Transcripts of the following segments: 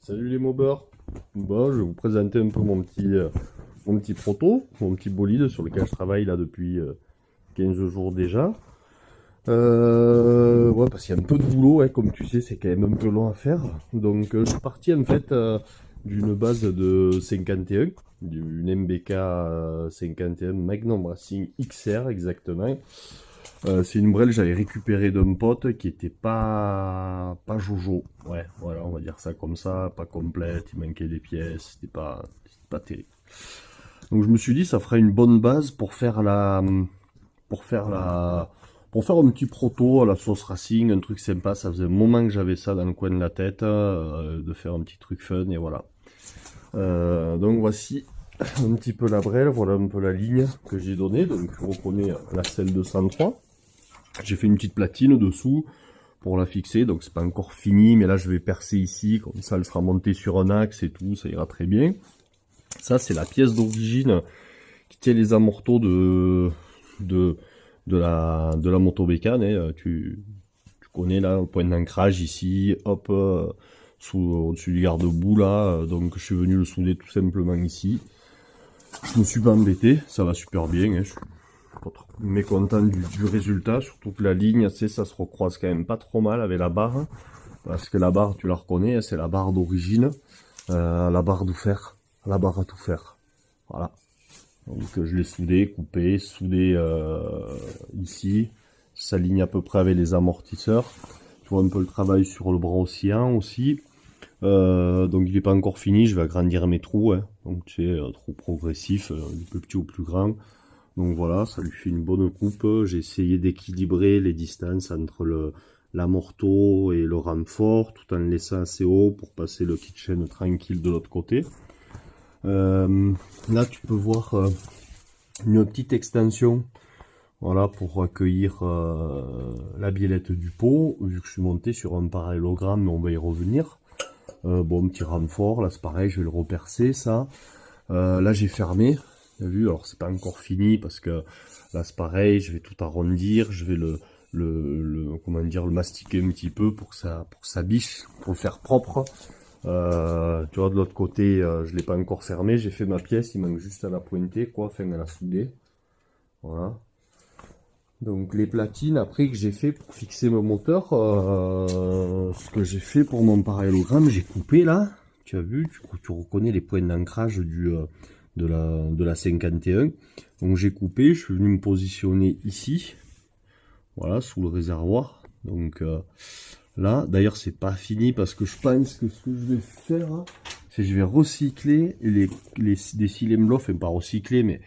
Salut les mobbers. Bon, je vais vous présenter un peu mon petit proto, mon petit bolide sur lequel je travaille là depuis 15 jours déjà. Ouais, parce qu'il y a un peu de boulot, hein, comme tu sais, c'est quand même un peu long à faire. Donc je suis parti en fait d'une base de 51, d'une MBK 51 Magnum Racing XR exactement. C'est une brelle que j'avais récupérée d'un pote qui était pas Jojo. Ouais, voilà, on va dire ça comme ça, pas complète, il manquait des pièces, c'était pas terrible. Donc je me suis dit ça ferait une bonne base pour faire la pour faire un petit proto à la sauce racing, un truc sympa. Ça faisait un moment que j'avais ça dans le coin de la tête, de faire un petit truc fun et voilà. Donc voici un petit peu la brelle, voilà un peu la ligne que j'ai donnée. Donc je reconnais la selle 203. J'ai fait une petite platine dessous pour la fixer, donc c'est pas encore fini, mais là je vais percer ici, comme ça elle sera montée sur un axe et tout, ça ira très bien. Ça c'est la pièce d'origine qui tient les amortos de, de la moto bécane, hein. Tu connais là, le point d'ancrage ici, hop, au-dessus du garde-boue là, donc je suis venu le souder tout simplement ici. Je me suis pas embêté, ça va super bien, hein. Je suis pas trop mécontent du résultat, surtout que la ligne, tu sais, ça se recroise quand même pas trop mal avec la barre, parce que la barre, tu la reconnais, hein, c'est la barre d'origine, la barre de fer, la barre à tout faire. Voilà. Donc je l'ai soudé, coupé, soudé ici, ça s'aligne à peu près avec les amortisseurs. Tu vois un peu le travail sur le bras oscillant aussi. Donc il n'est pas encore fini, je vais agrandir mes trous, hein. Donc tu sais, trou progressif, du plus petit au plus grand. Donc voilà, ça lui fait une bonne coupe. J'ai essayé d'équilibrer les distances entre l'amorto et le renfort, tout en le laissant assez haut pour passer le kitchen tranquille de l'autre côté. Là tu peux voir une petite extension, voilà, pour accueillir la biellette du pot, vu que je suis monté sur un parallélogramme, mais on va y revenir. Bon, petit renfort, là c'est pareil, je vais le repercer ça. Là j'ai fermé, t'as vu, alors c'est pas encore fini parce que là c'est pareil, je vais tout arrondir, je vais comment dire, le mastiquer un petit peu pour que ça biche, pour le faire propre. Tu vois, de l'autre côté, je l'ai pas encore fermé, j'ai fait ma pièce, il manque juste à la pointer, quoi, enfin à la souder. Voilà. Donc les platines après que j'ai fait pour fixer mon moteur, ce que j'ai fait pour mon parallélogramme, j'ai coupé là, tu as vu, tu reconnais les points d'ancrage de la 51. Donc j'ai coupé, je suis venu me positionner ici, voilà, sous le réservoir. Donc là, d'ailleurs c'est pas fini parce que je pense que ce que je vais faire, hein, c'est que je vais recycler des cylindres blocs, enfin pas recycler, mais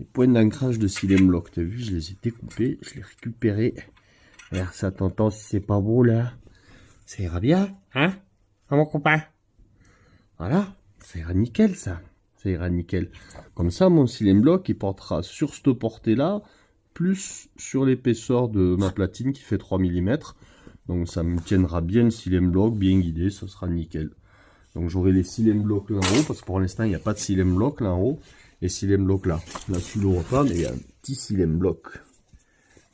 les points d'ancrage de cylindre bloc. T'as vu, je les ai découpés, je les ai récupérés. Regarde ça, t'entends si c'est pas beau là. Ça ira bien, hein, mon copain? Voilà, ça ira nickel ça. Ça ira nickel. Comme ça, mon cylindre bloc, il portera sur cette portée-là, plus sur l'épaisseur de ma platine qui fait 3 mm. Donc ça me tiendra bien le cylindre bloc, bien guidé, ça sera nickel. Donc j'aurai les cylindres blocs là en haut, parce que pour l'instant il n'y a pas de cylindre bloc là en haut. Et cylindre bloc là. Là tu le vois pas, mais il y a un petit cylindre bloc.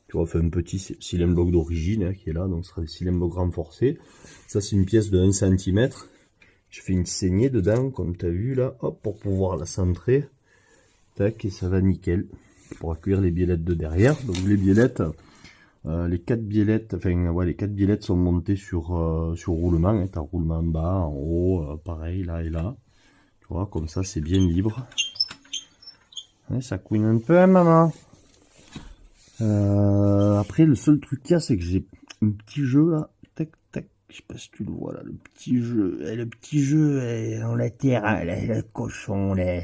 Tu vois, enfin un petit cylindre bloc d'origine, hein, qui est là, donc ce sera des cylindres blocs renforcés. Ça c'est une pièce de 1 cm. Je fais une saignée dedans, comme tu as vu là, hop, pour pouvoir la centrer. Tac, et ça va nickel. Pour accueillir les biellettes de derrière. Donc les biellettes, les 4 biellettes, enfin ouais, les 4 biellettes sont montées sur roulement, hein. T'as roulement en bas, en haut, pareil, là et là. Tu vois, comme ça c'est bien libre. Ouais, ça couine un peu, hein, maman. Après, le seul truc qu'il y a, c'est que j'ai un petit jeu là. Tac, tac. Je sais pas si tu le vois là, le petit jeu. Le petit jeu en latéral, le cochon là.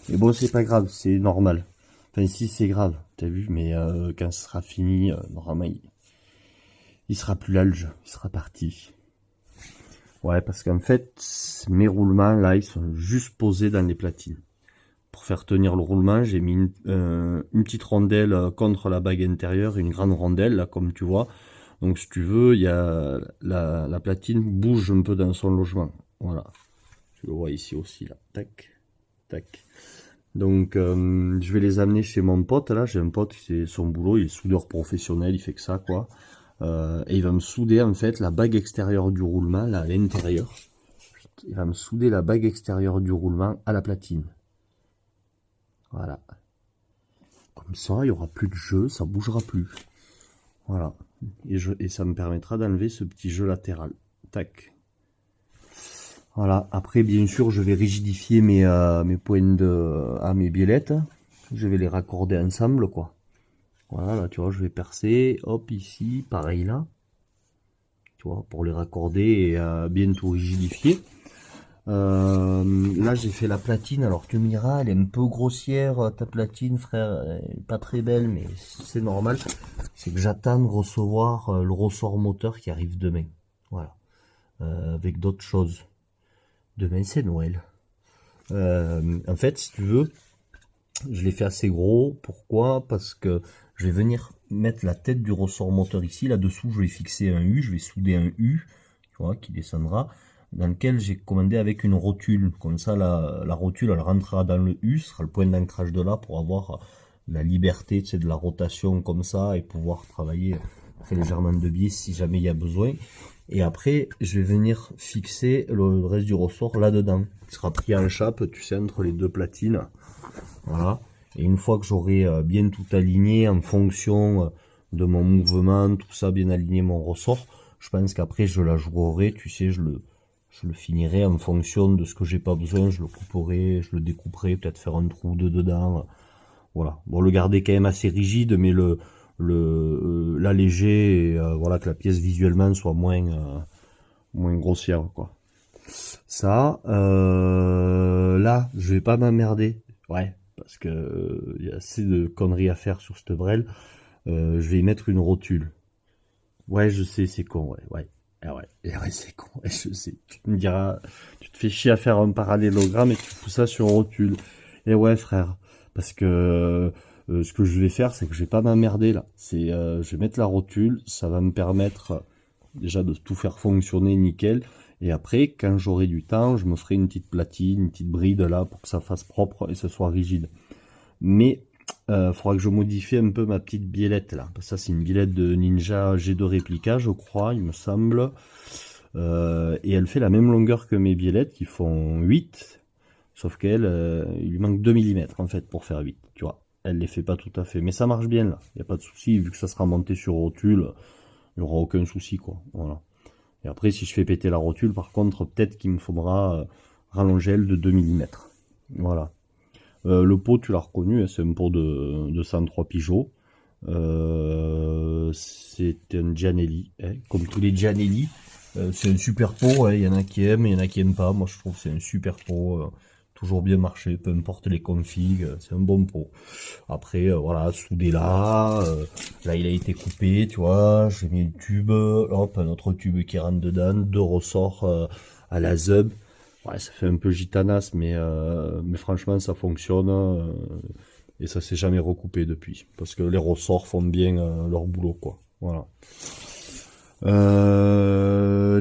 Mais bon, c'est pas grave, c'est normal. Enfin, si, c'est grave, t'as vu, mais quand ce sera fini, normalement, il sera plus là le jeu. Il sera parti. Ouais, parce qu'en fait, mes roulements là, ils sont juste posés dans les platines. Pour faire tenir le roulement, j'ai mis une petite rondelle contre la bague intérieure et une grande rondelle, là, comme tu vois. Donc, si tu veux, il y a la platine bouge un peu dans son logement. Voilà. Tu le vois ici aussi, là. Tac, tac. Donc, je vais les amener chez mon pote, là. J'ai un pote qui c'est son boulot, il est soudeur professionnel, il fait que ça, quoi. Et il va me souder, en fait, la bague extérieure du roulement, là, à l'intérieur. il va me souder la bague extérieure du roulement à la platine. Voilà. Comme ça, il n'y aura plus de jeu, ça bougera plus. Voilà. Et ça me permettra d'enlever ce petit jeu latéral. Tac. Voilà. Après, bien sûr, je vais rigidifier mes points mes biellettes. Je vais les raccorder ensemble, quoi. Voilà, là, tu vois, je vais percer. Hop, ici, pareil là. Tu vois, pour les raccorder et bien tout rigidifier. Là, j'ai fait la platine. Alors, tu me diras, elle est un peu grossière, ta platine, frère. Elle est pas très belle, mais c'est normal. C'est que j'attends de recevoir le ressort moteur qui arrive demain. Voilà. Avec d'autres choses. Demain, c'est Noël. En fait, si tu veux, je l'ai fait assez gros. Pourquoi? Parce que je vais venir mettre la tête du ressort moteur ici. Là-dessous, je vais fixer un U. Je vais souder un U, tu vois, qui descendra, dans lequel j'ai commandé avec une rotule. Comme ça, la rotule, elle rentrera dans le U. Ce sera le point d'ancrage de là pour avoir la liberté, tu sais, de la rotation comme ça et pouvoir travailler très légèrement de biais si jamais il y a besoin. Et après, je vais venir fixer le reste du ressort là-dedans. Il sera pris en chape, tu sais, entre les deux platines. Voilà. Et une fois que j'aurai bien tout aligné en fonction de mon mouvement, tout ça, bien aligné mon ressort, je pense qu'après je la jouerai, tu sais, je le finirai en fonction de ce que j'ai pas besoin, je le couperai, je le découperai, peut-être faire un trou de dedans. Voilà. Bon, le garder quand même assez rigide, mais l'alléger, et voilà, que la pièce visuellement soit moins grossière, quoi. Ça, là, je vais pas m'emmerder. Ouais, parce que y a assez de conneries à faire sur cette brelle. Je vais y mettre une rotule. Ouais, je sais, c'est con, ouais. Ah ouais, c'est con, ouais, je sais. Tu me diras, tu te fais chier à faire un parallélogramme et tu fous ça sur rotule. Et ouais, frère, parce que ce que je vais faire, c'est que je vais pas m'emmerder là. Je vais mettre la rotule, ça va me permettre déjà de tout faire fonctionner nickel. Et après, quand j'aurai du temps, je me ferai une petite platine, une petite bride là pour que ça fasse propre et ce soit rigide. Mais faudra que je modifie un peu ma petite biellette là. Ça, c'est une biellette de Ninja G2 Replica, je crois, il me semble. Et elle fait la même longueur que mes biellettes qui font 8. Sauf qu'elle, il lui manque 2 mm en fait pour faire 8. Tu vois, elle les fait pas tout à fait. Mais ça marche bien là. Il n'y a pas de souci. Vu que ça sera monté sur rotule, il n'y aura aucun souci, quoi. Voilà. Et après, si je fais péter la rotule, par contre, peut-être qu'il me faudra rallonger elle de 2 mm. Voilà. Le pot, tu l'as reconnu, hein, c'est un pot de 103 Pigeot. C'est un Gianelli, hein, comme tous les Gianelli. C'est un super pot, hein, il y en a qui aiment, il y en a qui aiment pas. Moi, je trouve que c'est un super pot. Toujours bien marché, peu importe les configs, c'est un bon pot. Après, voilà, soudé là, là il a été coupé, tu vois, j'ai mis le tube, hop, un autre tube qui rentre dedans, 2 ressorts à la zub. Ouais, ça fait un peu gitanas, mais franchement, ça fonctionne, et ça s'est jamais recoupé depuis, parce que les ressorts font bien leur boulot, quoi. Voilà.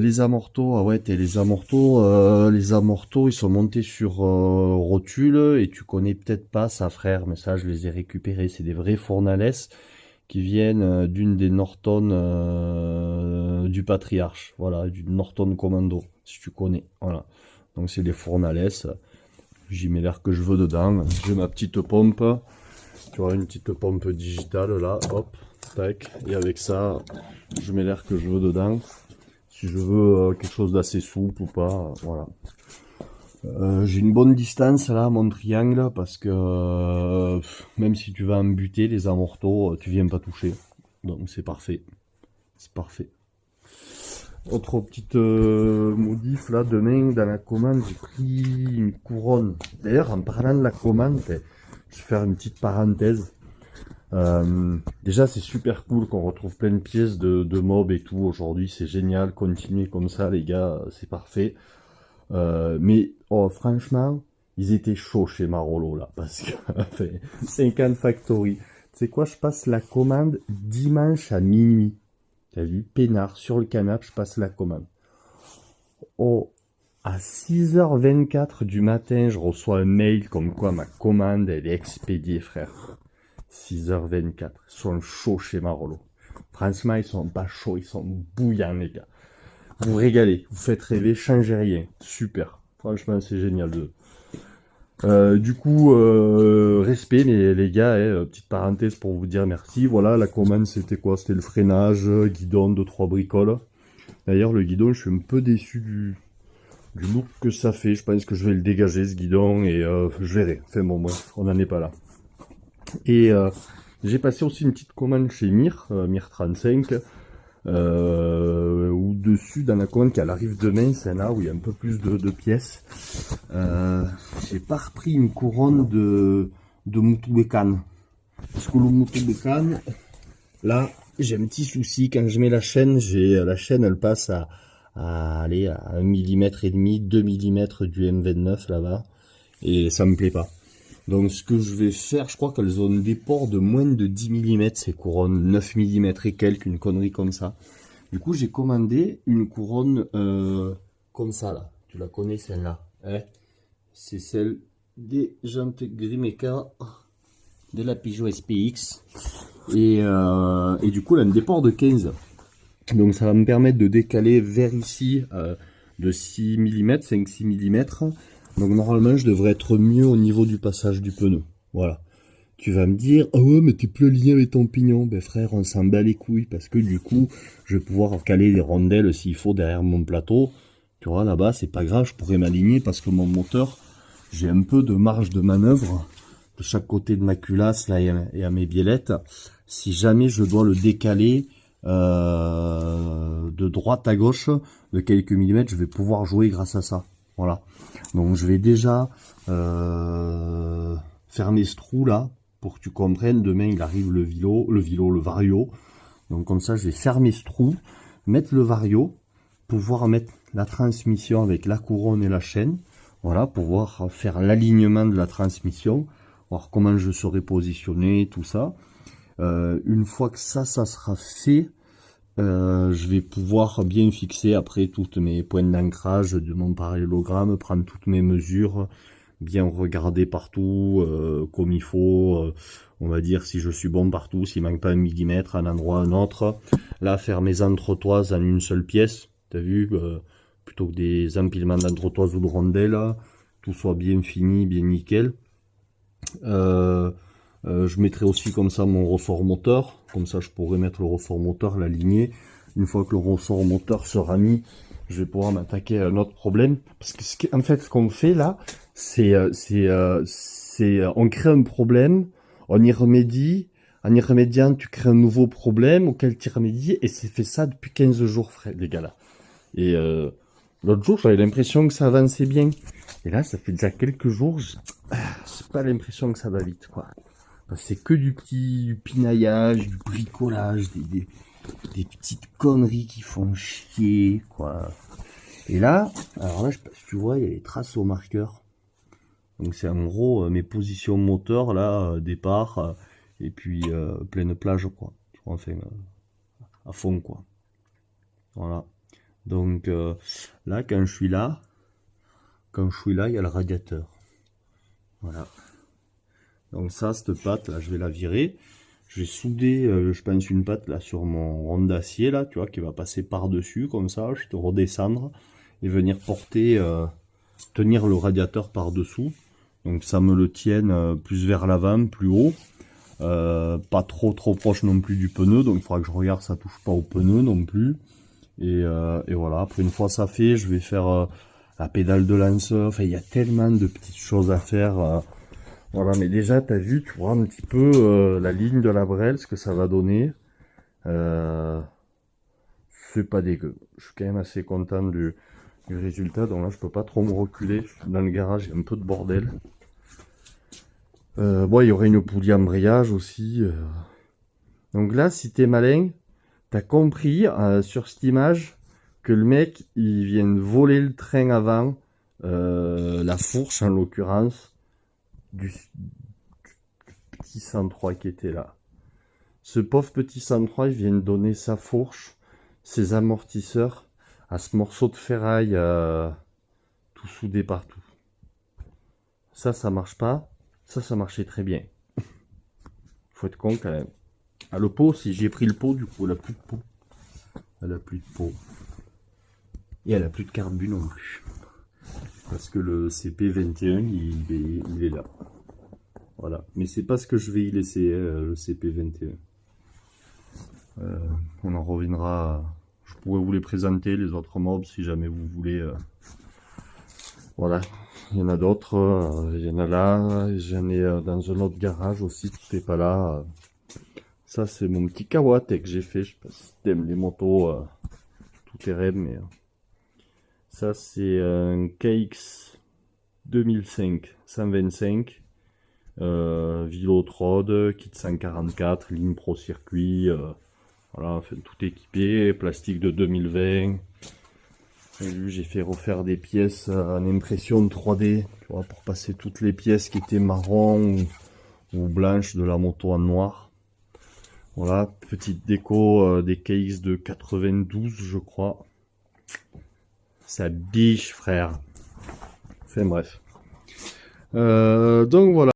Les amortos, ah ouais, les amortos, ils sont montés sur rotule et tu connais peut-être pas ça, frère, mais ça, je les ai récupérés. C'est des vrais Fournales qui viennent d'une des Norton du Patriarche, voilà, du Norton Commando, si tu connais, voilà. Donc c'est des Fournales. J'y mets l'air que je veux dedans. J'ai ma petite pompe, tu vois, une petite pompe digitale là, hop. Tac, et avec ça, je mets l'air que je veux dedans. Si je veux quelque chose d'assez souple ou pas, voilà. J'ai une bonne distance là, mon triangle, parce que même si tu vas en buter, les amortos, tu viens pas toucher. Donc c'est parfait. C'est parfait. Autre petite modif là, demain dans la commande, j'ai pris une couronne. D'ailleurs, en parlant de la commande, je vais faire une petite parenthèse. Déjà c'est super cool qu'on retrouve plein de pièces de mob et tout aujourd'hui, c'est génial, continuez comme ça les gars, c'est parfait. Mais oh, franchement, ils étaient chauds chez Marolo là, parce que 50 Factory. Tu sais quoi, je passe la commande dimanche à minuit. T'as vu, peinard sur le canapé, je passe la commande. Oh, à 6h24 du matin, je reçois un mail comme quoi ma commande elle est expédiée, frère. 6h24, ils sont chauds chez Marolo. Franchement, ils sont pas chauds, ils sont bouillants, les gars. vous régalez, vous faites rêver, changez rien. Super. Franchement, c'est génial. Du coup, respect les gars, petite parenthèse pour vous dire merci. Voilà, la commande c'était quoi? C'était le freinage, guidon, 2-3 bricoles. D'ailleurs, le guidon, je suis un peu déçu du look que ça fait. Je pense que je vais le dégager ce guidon et je verrai. Enfin bon, bref, on n'en est pas là. Et j'ai passé aussi une petite commande chez Mir 35. Ou dessus dans la commande qui arrive demain, c'est là où il y a un peu plus de pièces. J'ai pas repris une couronne de Moutoubekan. Parce que le Moutoubekan, là, j'ai un petit souci. Quand je mets la chaîne, la chaîne elle passe à 1 mm et demi, 2 mm du M29 là-bas. Et ça me plaît pas. Donc ce que je vais faire, je crois qu'elles ont des ports de moins de 10 mm ces couronnes, 9 mm et quelques, une connerie comme ça. Du coup j'ai commandé une couronne comme ça là, tu la connais celle-là, hein, c'est celle des jantes Grimeca de la Peugeot SPX et du coup elle a un déport de 15. Donc ça va me permettre de décaler vers ici de 6 mm, 5-6 mm. Donc normalement je devrais être mieux au niveau du passage du pneu. Voilà. Tu vas me dire, ah ouais mais t'es plus aligné avec ton pignon. Ben frère, on s'en bat les couilles parce que du coup je vais pouvoir caler les rondelles s'il faut derrière mon plateau. Tu vois là-bas c'est pas grave, je pourrais m'aligner parce que mon moteur, j'ai un peu de marge de manœuvre de chaque côté de ma culasse là et à mes biellettes. Si jamais je dois le décaler de droite à gauche de quelques millimètres, je vais pouvoir jouer grâce à ça. Voilà. Donc je vais déjà fermer ce trou là pour que tu comprennes. Demain il arrive le vario. Donc comme ça je vais fermer ce trou, mettre le vario, pouvoir mettre la transmission avec la couronne et la chaîne. Voilà, pouvoir faire l'alignement de la transmission, voir comment je serai positionné, tout ça. Une fois que ça sera fait, je vais pouvoir bien fixer après toutes mes points d'ancrage de mon parallélogramme, prendre toutes mes mesures, bien regarder partout comme il faut, on va dire si je suis bon partout, s'il manque pas 1 mm à un endroit à un autre. Là, faire mes entretoises en une seule pièce, t'as vu, plutôt que des empilements d'entretoises ou de rondelles, tout soit bien fini, bien nickel. Je mettrai aussi comme ça mon ressort moteur, comme ça je pourrai mettre le ressort moteur, l'aligner. Une fois que le ressort moteur sera mis, je vais pouvoir m'attaquer à un autre problème. Parce que en fait, ce qu'on fait là, c'est on crée un problème, on y remédie, en y remédiant, tu crées un nouveau problème auquel tu remédies, et c'est fait ça depuis 15 jours, frère, les gars là. Et l'autre jour, j'avais l'impression que ça avançait bien. Et là, ça fait déjà quelques jours, j'ai pas l'impression que ça va vite, quoi. C'est que du pinaillage, du bricolage, des petites conneries qui font chier, quoi. Et là, alors là, je sais pas si tu vois, il y a les traces au marqueur. Donc c'est en gros mes positions moteurs, là, départ, et puis pleine plage, quoi. Enfin, à fond, quoi. Voilà. Donc là, quand je suis là, il y a le radiateur. Voilà. Donc ça, cette patte là, je vais la virer. J'ai soudé, je pense, une patte là sur mon rond d'acier là, tu vois, qui va passer par-dessus comme ça. Je vais redescendre et venir porter, tenir le radiateur par-dessous. Donc ça me le tienne plus vers l'avant, plus haut. Pas trop proche non plus du pneu. Donc il faudra que je regarde, ça touche pas au pneu non plus. Et voilà. Après une fois ça fait, je vais faire la pédale de lanceur. Enfin, il y a tellement de petites choses à faire. Voilà, mais déjà, tu as vu, tu vois un petit peu la ligne de la brelle, ce que ça va donner. C'est pas dégueu. Je suis quand même assez content du résultat. Donc là, je peux pas trop me reculer. Je suis dans le garage, il y a un peu de bordel. Bon, il y aurait une poulie embrayage aussi. Donc là, si t'es malin, t'as compris sur cette image que le mec, il vient de voler le train avant, la fourche en l'occurrence, du petit 103 qui était là. Ce pauvre petit 103, il vient de donner sa fourche, ses amortisseurs, à ce morceau de ferraille tout soudé partout. Ça marche pas. Ça marchait très bien. Faut être con quand même. Ah, le pot, si j'ai pris le pot, du coup, elle a plus de pot. Elle a plus de pot. Et elle a plus de carbu non plus. Parce que le CP21, il est là. Voilà. Mais c'est pas ce que je vais y laisser, le CP21. On en reviendra. Je pourrais vous les présenter, les autres mobs, si jamais vous voulez. Voilà. Il y en a d'autres. Il y en a là. J'en ai dans un autre garage aussi. Tout n'est pas là. Ça, c'est mon petit Kawate que j'ai fait. Je sais pas si t'aimes les motos tout terrain, mais ça, c'est un KX 2005 125 Velotrode, kit 144, ligne pro circuit. Voilà, enfin, tout équipé, plastique de 2020. J'ai fait refaire des pièces en impression 3D, tu vois, pour passer toutes les pièces qui étaient marron ou blanches de la moto en noir. Voilà, petite déco des KX de 92, je crois. Ça biche, frère. Enfin bref. Donc voilà.